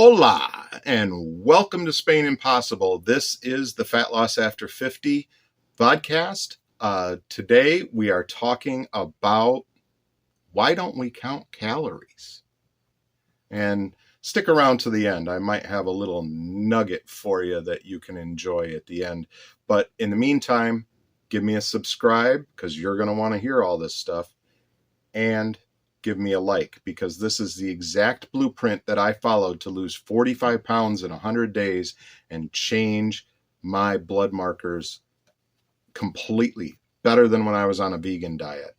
Hola, and welcome to Spain Impossible. This is the Fat Loss After 50 podcast. Today we are talking about why don't we count calories? And stick around to the end. I might have a little nugget for you that you can enjoy at the end. But in the meantime, give me a subscribe because you're going to want to hear all this stuff. And give me a like, because this is the exact blueprint that I followed to lose 45 pounds in 100 days and change my blood markers completely, better than when I was on a vegan diet.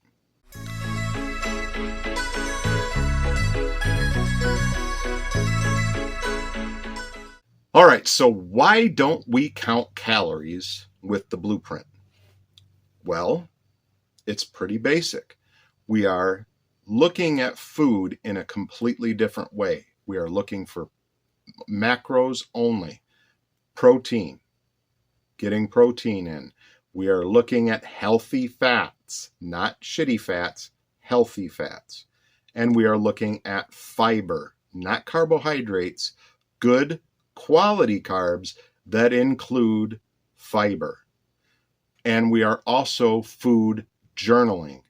All right, so why don't we count calories with the blueprint? Well, it's pretty basic. We are looking at food in a completely different way. We are looking for macros only, protein, getting protein in. We are looking at healthy fats, not shitty fats, healthy fats. And we are looking at fiber, not carbohydrates, good quality carbs that include fiber. And we are also food journaling.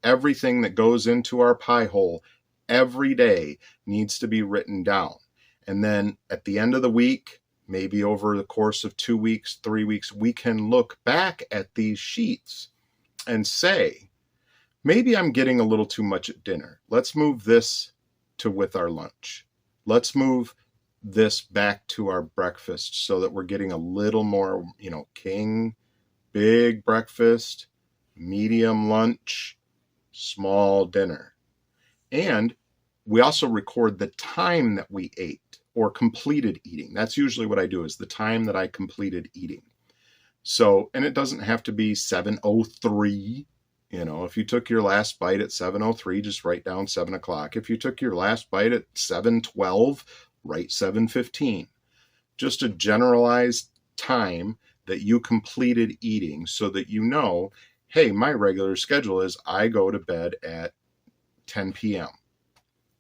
Everything that goes into our pie hole every day needs to be written down. And then at the end of the week, maybe over the course of 2 weeks, 3 weeks, we can look back at these sheets and say, maybe I'm getting a little too much at dinner. Let's move this to with our lunch. Let's move this back to our breakfast so that we're getting a little more, king, big breakfast, medium lunch, small dinner. And we also record the time that we ate or completed eating. That's usually what I do, is the time that I completed eating. So, and it doesn't have to be 7:03. If you took your last bite at 7:03, just write down 7 o'clock. If you took your last bite at 7:12, write 7:15. Just a generalized time that you completed eating so that you know, hey, my regular schedule is I go to bed at 10 p.m.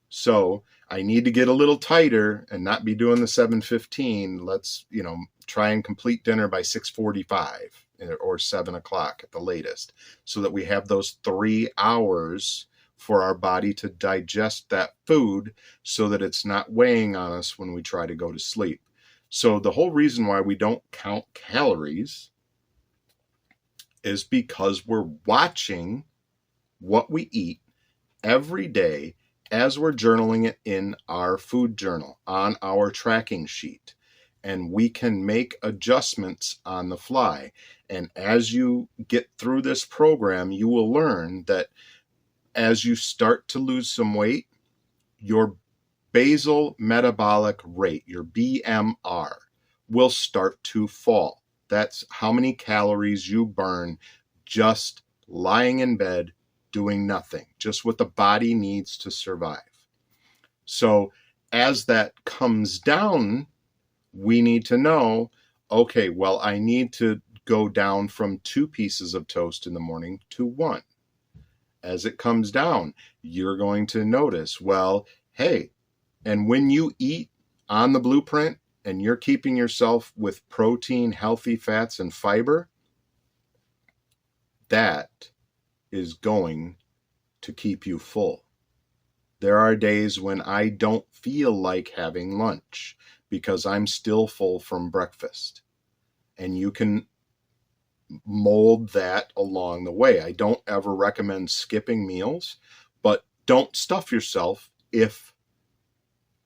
So I need to get a little tighter and not be doing the 7:15. Let's, try and complete dinner by 6:45 or 7 o'clock at the latest, so that we have those 3 hours for our body to digest that food so that it's not weighing on us when we try to go to sleep. So the whole reason why we don't count calories is because we're watching what we eat every day as we're journaling it in our food journal, on our tracking sheet. And we can make adjustments on the fly. And as you get through this program, you will learn that as you start to lose some weight, your basal metabolic rate, your BMR, will start to fall. That's how many calories you burn just lying in bed doing nothing, just what the body needs to survive. So as that comes down, we need to know, okay, well, I need to go down from 2 pieces of toast in the morning to 1. As it comes down, you're going to notice, well, hey, and when you eat on the blueprint, and you're keeping yourself with protein, healthy fats, and fiber, that is going to keep you full. There are days when I don't feel like having lunch because I'm still full from breakfast. And you can mold that along the way. I don't ever recommend skipping meals, but don't stuff yourself if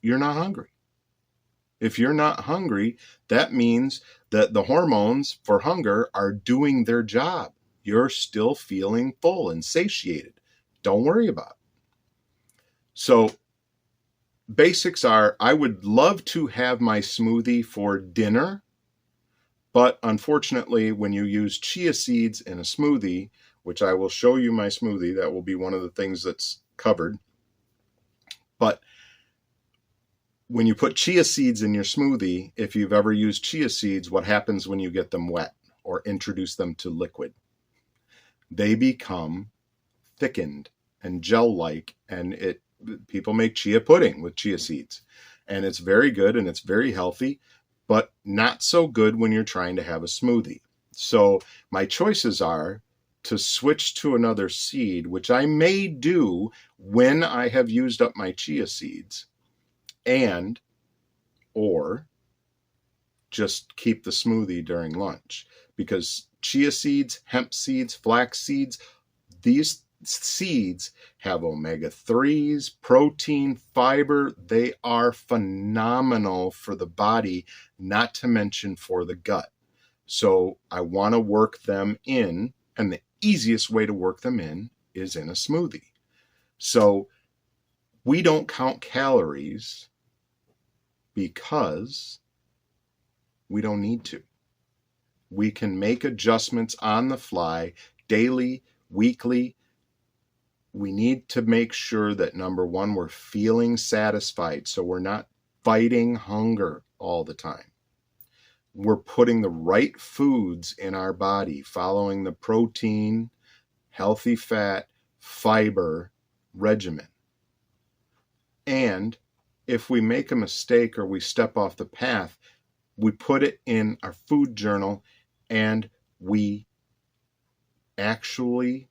you're not hungry. If you're not hungry, that means that the hormones for hunger are doing their job. You're still feeling full and satiated. Don't worry about it. So basics are, I would love to have my smoothie for dinner, but unfortunately, when you use chia seeds in a smoothie, which I will show you my smoothie, that will be one of the things that's covered. But when you put chia seeds in your smoothie, if you've ever used chia seeds, what happens when you get them wet or introduce them to liquid? They become thickened and gel-like, and people make chia pudding with chia seeds. And it's very good and it's very healthy, but not so good when you're trying to have a smoothie. So my choices are to switch to another seed, which I may do when I have used up my chia seeds, and or just keep the smoothie during lunch, because chia seeds, hemp seeds, flax seeds, these seeds have omega 3s, protein, fiber. They are phenomenal for the body, not to mention for the gut. So I want to work them in, and the easiest way to work them in is in a smoothie. So we don't count calories because we don't need to. We can make adjustments on the fly, daily, weekly. We need to make sure that, number one, we're feeling satisfied, so we're not fighting hunger all the time. We're putting the right foods in our body, following the protein, healthy fat, fiber regimen. And if we make a mistake or we step off the path, we put it in our food journal and we actually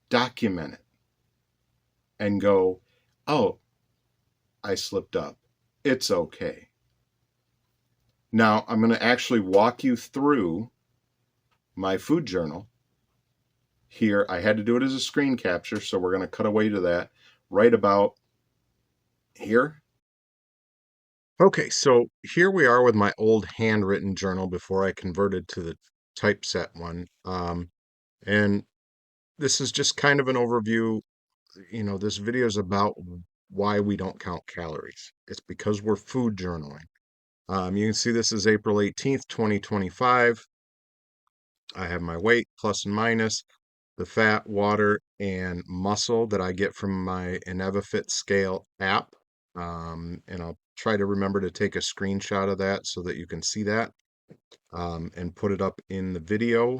document it and go, oh, I slipped up. It's okay. Now, I'm going to actually walk you through my food journal here. I had to do it as a screen capture, so we're going to cut away to that right about here. Okay, so here we are with my old handwritten journal before I converted to the typeset one. And this is just kind of an overview. This video is about why we don't count calories. It's because we're food journaling. You can see this is April 18th, 2025. I have my weight, plus and minus, the fat, water, and muscle that I get from my Inevafit Scale app. And I'll try to remember to take a screenshot of that so that you can see that, and put it up in the video.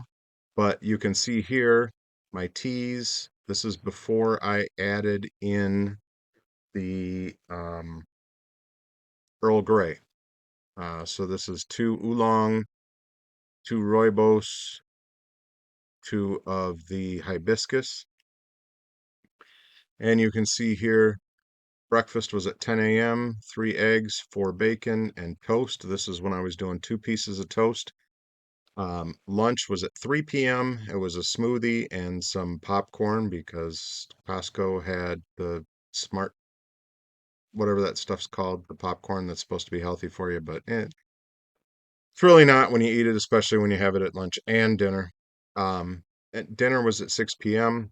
But you can see here my teas. This is before I added in the Earl Grey. So this is 2 oolong, 2 rooibos, 2 of the hibiscus. And you can see here, breakfast was at 10 a.m., 3 eggs, 4 bacon, and toast. This is when I was doing 2 pieces of toast. Lunch was at 3 p.m. It was a smoothie and some popcorn because Costco had the smart, whatever that stuff's called, the popcorn that's supposed to be healthy for you, but it's really not when you eat it, especially when you have it at lunch and dinner. Dinner was at 6 p.m.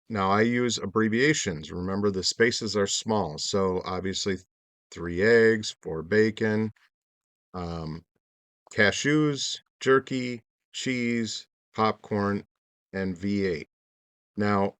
Now I use abbreviations. Remember, the spaces are small. So obviously 3 eggs, 4 bacon, um, cashews, jerky, cheese, popcorn, and V8. Now,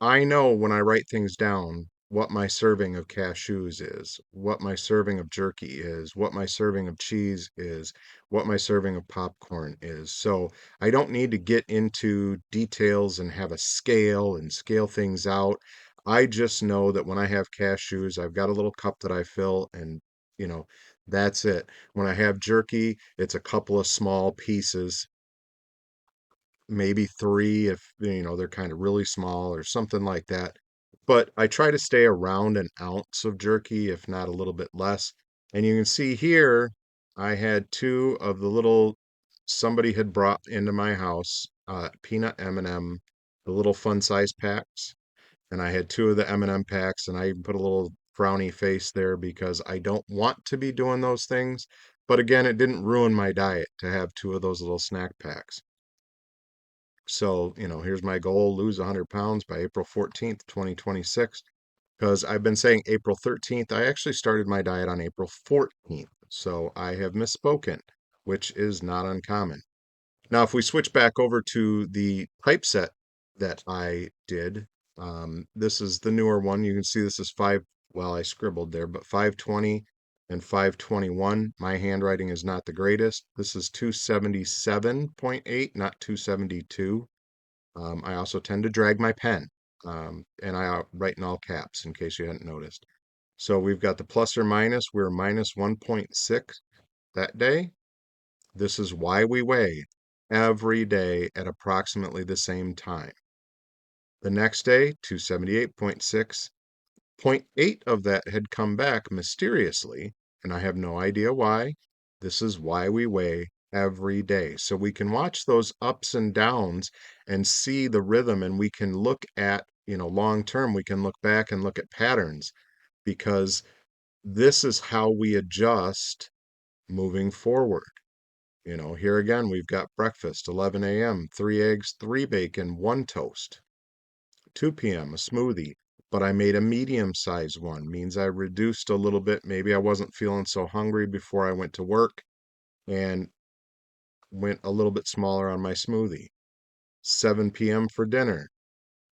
I know when I write things down what my serving of cashews is, what my serving of jerky is, what my serving of cheese is, what my serving of popcorn is. So I don't need to get into details and have a scale and scale things out. I just know that when I have cashews, I've got a little cup that I fill, and you know, that's it. When I have jerky, it's a couple of small pieces, maybe 3 if they're kind of really small or something like that. But I try to stay around an ounce of jerky, if not a little bit less. And you can see here, I had 2 of the little, somebody had brought into my house, peanut M&M, the little fun size packs. And I had 2 of the M&M packs, and I even put a little frowny face there because I don't want to be doing those things. But again, it didn't ruin my diet to have 2 of those little snack packs. So, here's my goal: lose 100 pounds by April 14th, 2026. Because I've been saying April 13th. I actually started my diet on April 14th. So I have misspoken, which is not uncommon. Now, if we switch back over to the typeset that I did, this is the newer one. You can see this is I scribbled there, but 520 and 521. My handwriting is not the greatest. This is 277.8, not 272. I also tend to drag my pen. And I write in all caps in case you hadn't noticed. So we've got the plus or minus. We're minus 1.6 that day. This is why we weigh every day at approximately the same time. The next day, 278.6. Point 0.8 of that had come back mysteriously, and I have no idea why. This is why we weigh every day. So we can watch those ups and downs and see the rhythm, and we can look at, long term, we can look back and look at patterns because this is how we adjust moving forward. Here again, we've got breakfast, 11 a.m., 3 eggs, 3 bacon, 1 toast. 2 p.m., a smoothie, but I made a medium-sized one, means I reduced a little bit. Maybe I wasn't feeling so hungry before I went to work and went a little bit smaller on my smoothie. 7 p.m. for dinner,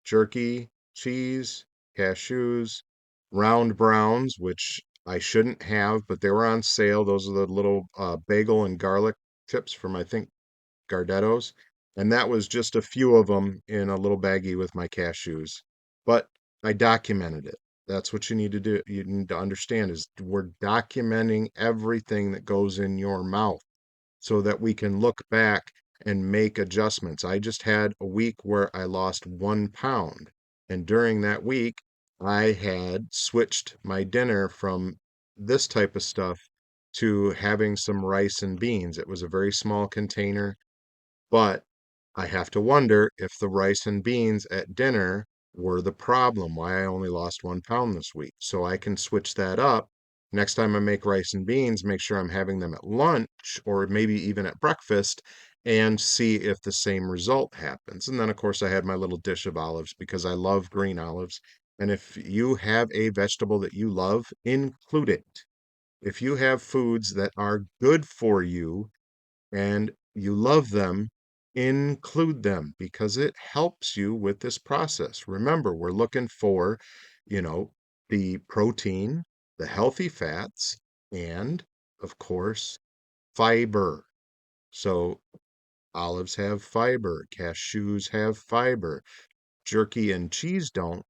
jerky, cheese, cashews, round browns, which I shouldn't have, but they were on sale. Those are the little bagel and garlic chips from, I think, Gardettos, and that was just a few of them in a little baggie with my cashews. But I documented it. That's what you need to do. You need to understand is we're documenting everything that goes in your mouth so that we can look back and make adjustments. I just had a week where I lost 1 pound, and during that week, I had switched my dinner from this type of stuff to having some rice and beans. It was a very small container. But I have to wonder if the rice and beans at dinner were the problem, why I only lost 1 pound this week. So I can switch that up. Next time I make rice and beans, make sure I'm having them at lunch or maybe even at breakfast and see if the same result happens. And then, of course, I had my little dish of olives because I love green olives. And if you have a vegetable that you love, include it. If you have foods that are good for you, and you love them, include them because it helps you with this process. Remember, we're looking for, you know, the protein, the healthy fats, and of course, fiber. So olives have fiber, cashews have fiber, jerky and cheese don't,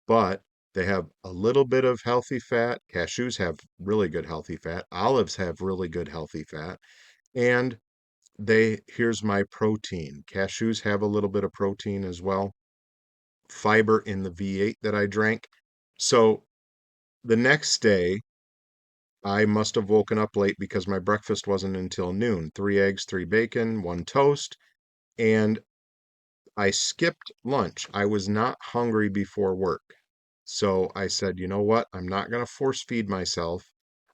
but they have a little bit of healthy fat. Cashews have really good healthy fat. Olives have really good healthy fat. And here's my protein. Cashews have a little bit of protein as well. Fiber in the V8 that I drank. So the next day, I must have woken up late because my breakfast wasn't until noon. 3 eggs, 3 bacon, 1 toast. And I skipped lunch. I was not hungry before work. So I said, you know what? I'm not going to force feed myself.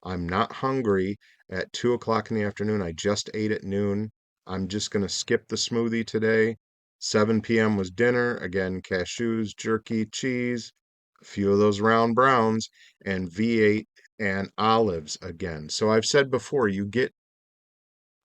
I'm not hungry at 2 o'clock in the afternoon. I just ate at noon. I'm just going to skip the smoothie today. 7 p.m. was dinner. Again, cashews, jerky, cheese, a few of those round browns, and V8 and olives again. So I've said before, you get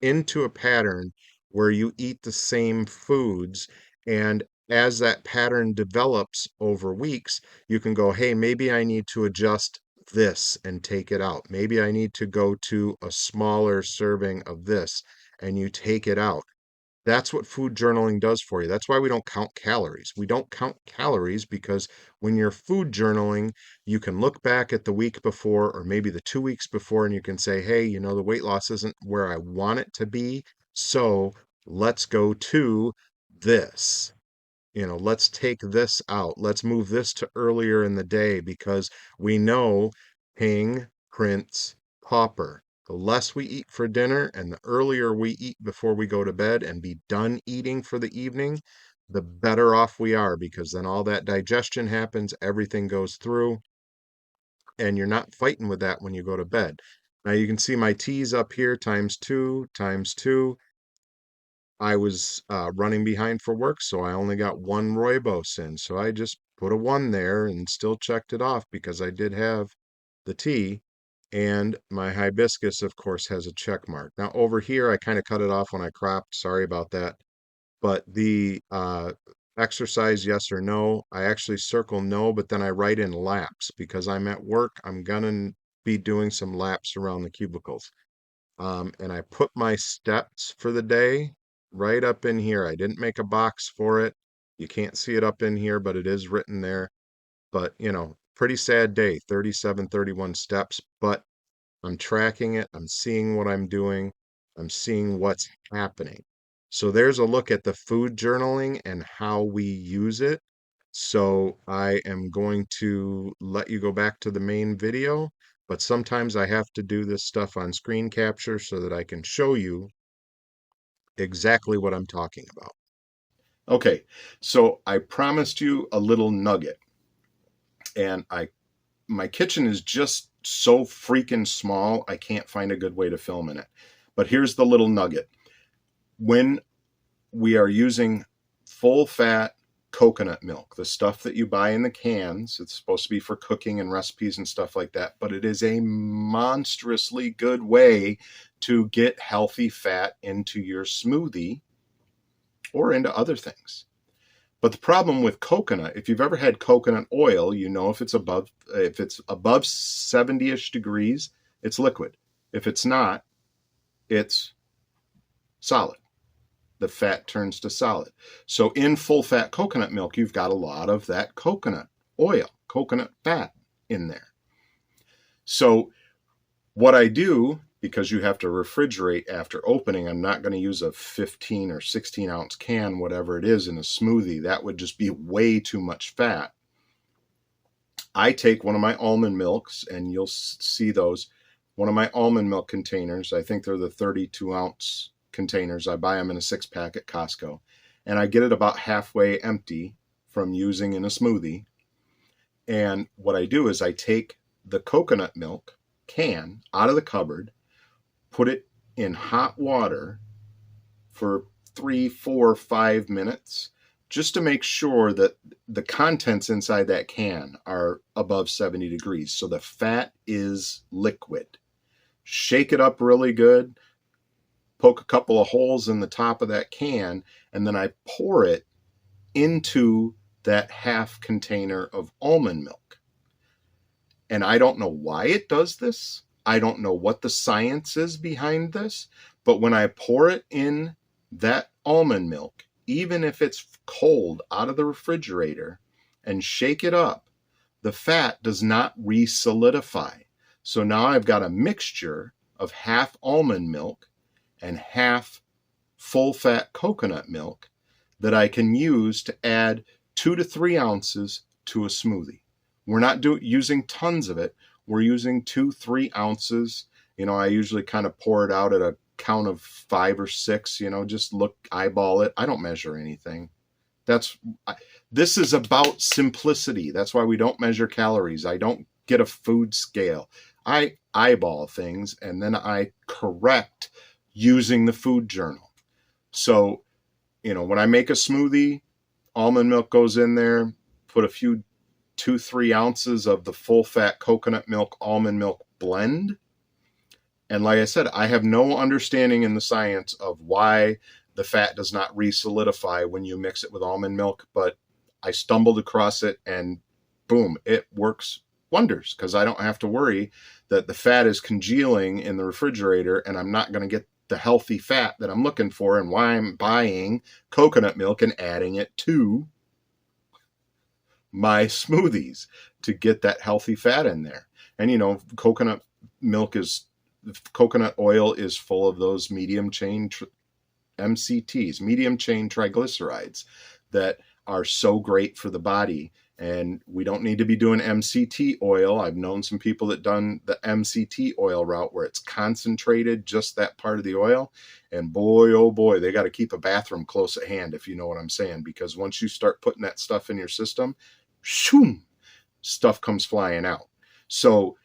into a pattern where you eat the same foods. And as that pattern develops over weeks, you can go, hey, maybe I need to adjust this and take it out. Maybe I need to go to a smaller serving of this and you take it out. That's what food journaling does for you. That's why we don't count calories. We don't count calories because when you're food journaling, you can look back at the week before or maybe the 2 weeks before and you can say, hey, the weight loss isn't where I want it to be. So let's go to this. Let's take this out. Let's move this to earlier in the day because we know king, prince, pauper. The less we eat for dinner and the earlier we eat before we go to bed and be done eating for the evening, the better off we are because then all that digestion happens, everything goes through, and you're not fighting with that when you go to bed. Now you can see my T's up here times two, times two. I was running behind for work, so I only got one rooibos in. So I just put a 1 there and still checked it off because I did have the tea. And my hibiscus, of course, has a check mark. Now over here, I kind of cut it off when I cropped. Sorry about that. But the exercise, yes or no, I actually circle no, but then I write in laps because I'm at work. I'm gonna be doing some laps around the cubicles. And I put my steps for the day right up in here. I didn't make a box for it. You can't see it up in here, but it is written there. But, pretty sad day, 37, 31 steps, but I'm tracking it. I'm seeing what I'm doing. I'm seeing what's happening. So there's a look at the food journaling and how we use it. So I am going to let you go back to the main video, but sometimes I have to do this stuff on screen capture so that I can show you exactly what I'm talking about. Okay, so I promised you a little nugget, and my kitchen is just so freaking small, I can't find a good way to film in it. But here's the little nugget. When we are using full fat coconut milk, the stuff that you buy in the cans, it's supposed to be for cooking and recipes and stuff like that, but it is a monstrously good way to get healthy fat into your smoothie or into other things. But the problem with coconut, if you've ever had coconut oil, you know if it's above 70-ish degrees, it's liquid. If it's not, it's solid. The fat turns to solid. So in full fat coconut milk, you've got a lot of that coconut oil, coconut fat in there. So what I do, because you have to refrigerate after opening, I'm not going to use a 15 or 16 ounce can, whatever it is, in a smoothie. That would just be way too much fat. I take one of my almond milks, and you'll see those, one of my almond milk containers. I think they're the 32 ounce containers. I buy them in a 6-pack at Costco, and I get it about halfway empty from using in a smoothie. And what I do is I take the coconut milk can out of the cupboard, put it in hot water for 3, 4, 5 minutes, just to make sure that the contents inside that can are above 70 degrees. So the fat is liquid. Shake it up really good, poke a couple of holes in the top of that can, and then I pour it into that half container of almond milk. And I don't know why it does this. I don't know what the science is behind this, but when I pour it in that almond milk, even if it's cold out of the refrigerator, and shake it up, the fat does not re-solidify. So now I've got a mixture of half almond milk and half full fat coconut milk that I can use to add 2 to 3 ounces to a smoothie. We're not using tons of it. We're using 2-3 ounces. I usually kind of pour it out at a count of 5 or 6, just eyeball it. I don't measure anything. This is about simplicity. That's why we don't measure calories. I don't get a food scale. I eyeball things, and then I correct using the food journal. So, when I make a smoothie, almond milk goes in there, put a few 2-3 ounces of the full fat coconut milk almond milk blend. And like I said, I have no understanding in the science of why the fat does not re-solidify when you mix it with almond milk, but I stumbled across it, and boom, it works wonders, because I don't have to worry that the fat is congealing in the refrigerator and I'm not going to get the healthy fat that I'm looking for, and why I'm buying coconut milk and adding it to my smoothies to get that healthy fat in there. And coconut oil is full of those medium chain MCTs, medium chain triglycerides, that are so great for the body. And we don't need to be doing MCT oil. I've known some people that done the MCT oil route, where it's concentrated, just that part of the oil. And boy, oh boy, they got to keep a bathroom close at hand, if you know what I'm saying, because once you start putting that stuff in your system, shoom, stuff comes flying out. So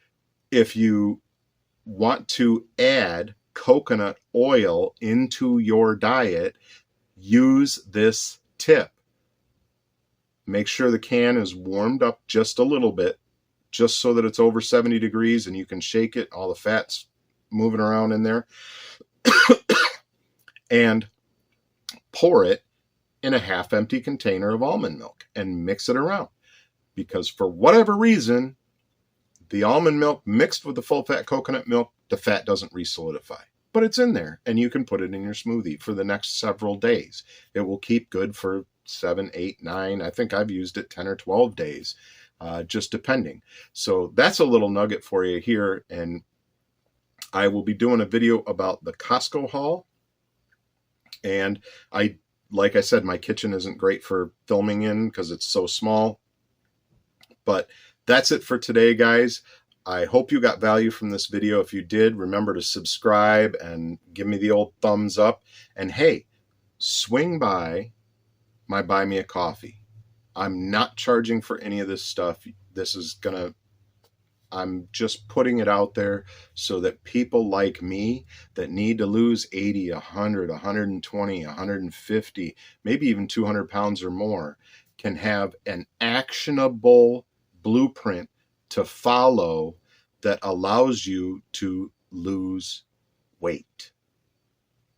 if you want to add coconut oil into your diet, use this tip. Make sure the can is warmed up just a little bit, just so that it's over 70 degrees and you can shake it, all the fat's moving around in there, and pour it in a half empty container of almond milk and mix it around. Because for whatever reason, the almond milk mixed with the full fat coconut milk, the fat doesn't re-solidify. But it's in there, and you can put it in your smoothie for the next several days. It will keep good for 7, 8, 9. I think I've used it 10 or 12 days, just depending. So that's a little nugget for you here. And I will be doing a video about the Costco haul. And like I said, my kitchen isn't great for filming in because it's so small. But that's it for today, guys. I hope you got value from this video. If you did, remember to subscribe and give me the old thumbs up. And hey, swing by my Buy Me a Coffee. I'm not charging for any of this stuff. I'm just putting it out there so that people like me that need to lose 80, 100, 120, 150, maybe even 200 pounds or more can have an actionable blueprint to follow that allows you to lose weight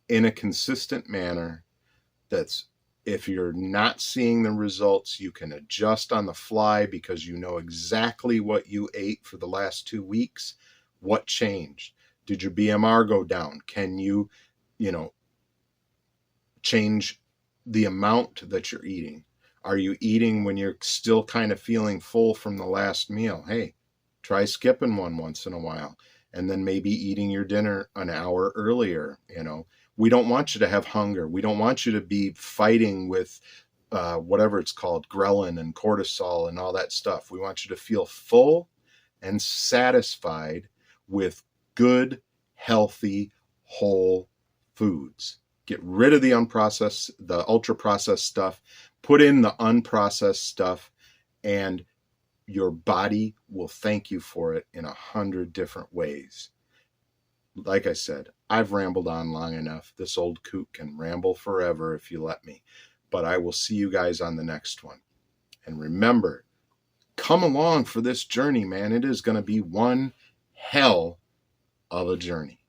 in a consistent manner. That's, if you're not seeing the results, you can adjust on the fly because you know exactly what you ate for the last 2 weeks. What changed? Did your BMR go down? Can you change the amount that you're eating? Are you eating when you're still kind of feeling full from the last meal? Hey, try skipping one once in a while, and then maybe eating your dinner an hour earlier. We don't want you to have hunger. We don't want you to be fighting with whatever it's called, ghrelin and cortisol and all that stuff. We want you to feel full and satisfied with good, healthy, whole foods. Get rid of the unprocessed, the ultra-processed stuff. Put in the unprocessed stuff, and your body will thank you for it in 100 different ways. Like I said, I've rambled on long enough. This old coot can ramble forever if you let me. But I will see you guys on the next one. And remember, come along for this journey, man. It is going to be one hell of a journey.